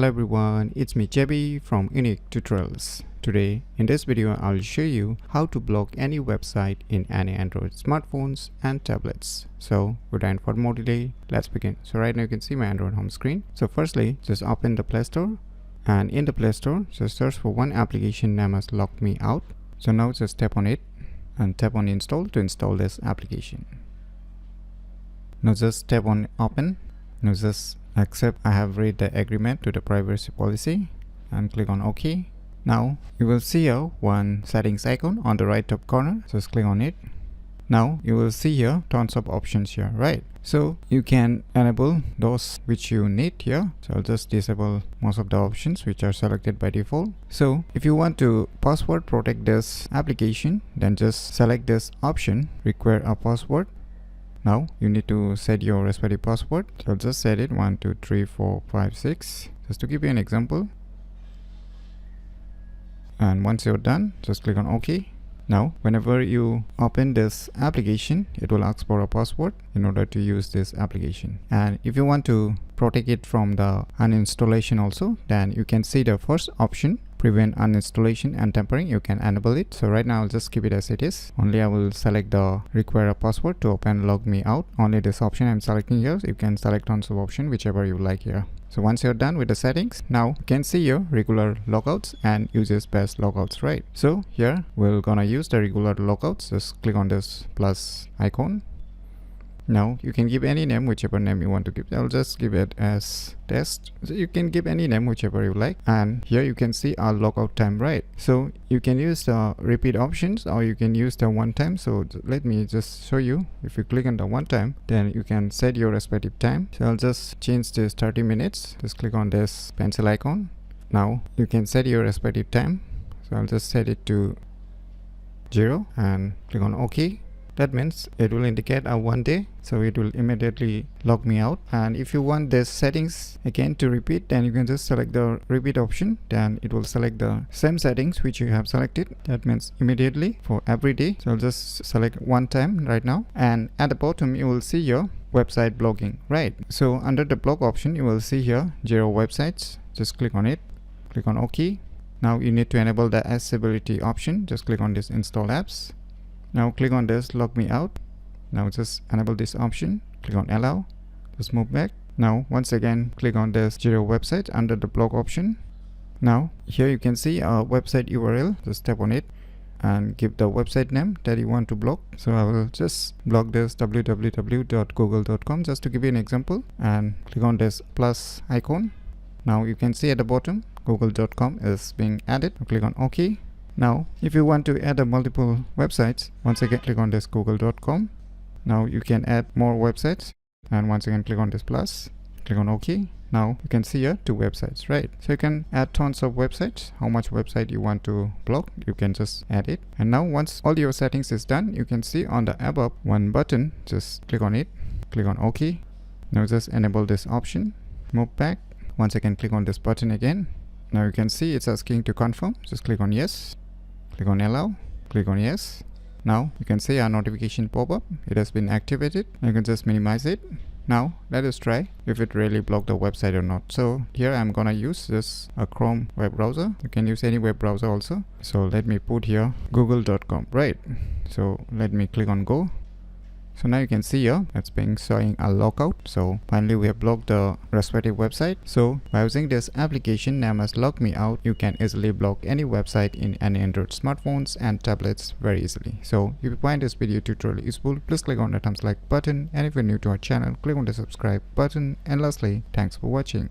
Hello everyone, it's me JB from UniqueTutorials. Today in this video I'll show you how to block any website in any Android smartphones and tablets. So without further more delay, let's begin. So right now you can see my Android home screen. So firstly, just open the Play Store, and in the Play Store just search for one application named as Log Me Out. So now just tap on it and tap on install to install this application. Now just tap on open. Now just accept I have read the agreement to the privacy policy and click on OK. Now you will see here one settings icon on the right top corner. Just click on it. Now you will see here tons of options here, right? So you can enable those which you need here. So I'll just disable most of the options which are selected by default. So if you want to password protect this application, then just select this option, require a password. Now you need to set your respective password. So I'll just set it 1 2 3 4 5 6 just to give you an example. And once you're done, just click on OK. Now whenever you open this application, it will ask for a password in order to use this application. And if you want to protect it from the uninstallation also, then you can see the first option, prevent uninstallation and tampering. You can enable it. So right now I'll just keep it as it is. Only I will select the require a password to open Log Me Out. Only this option I'm selecting here. So you can select tons of option whichever you like here. So once you're done with the settings, now you can see your regular logouts and users best logouts, right? So here we're gonna use the regular logouts. Just click on this plus icon. Now you can give any name, whichever name you want to give. I'll just give it as test. So you can give any name whichever you like. And here you can see our logout time, right? So you can use the repeat options or you can use the one time. So let me just show you. If you click on the one time, then you can set your respective time. So I'll just change this 30 minutes. Just click on this pencil icon. Now you can set your respective time. So I'll just set it to 0 and click on OK. That means it will indicate a 1 day, so it will immediately log me out. And if you want this settings again to repeat, then you can just select the repeat option. Then it will select the same settings which you have selected. That means immediately for every day. So I'll just select one time right now. And at the bottom you will see your website blocking, right? So under the block option you will see here 0 websites. Just click on it, click on OK. Now you need to enable the accessibility option. Just click on this install apps. Now click on this Log Me Out. Now just enable this option, click on allow, just move back. Now once again click on this 0 website under the block option. Now here you can see a website URL. Just tap on it and give the website name that you want to block. So I will just block this www.google.com just to give you an example, and click on this plus icon. Now you can see at the bottom google.com is being added. Click on OK. Now if you want to add a multiple websites, once again click on this google.com. Now you can add more websites, and once again click on this plus, click on OK. Now you can see here 2 websites, right? So you can add tons of websites. How much website you want to block, you can just add it. And now once all your settings is done, you can see on the above one button. Just click on it, click on OK. Now just enable this option, move back. Once again click on this button again. Now you can see it's asking to confirm. Just click on yes, click on allow, click on yes. Now you can see our notification pop up. It has been activated. You can just minimize it. Now let us try if it really blocked the website or not. So here I'm gonna use this a Chrome web browser. You can use any web browser also. So let me put here google.com, right? So let me click on go. So now you can see here it's being showing a logout. So finally we have blocked the respective website. So by using this application named as Log Me Out, you can easily block any website in any Android smartphones and tablets very easily. So if you find this video tutorial useful, please click on the thumbs like button, and if you're new to our channel, click on the subscribe button. And lastly, thanks for watching.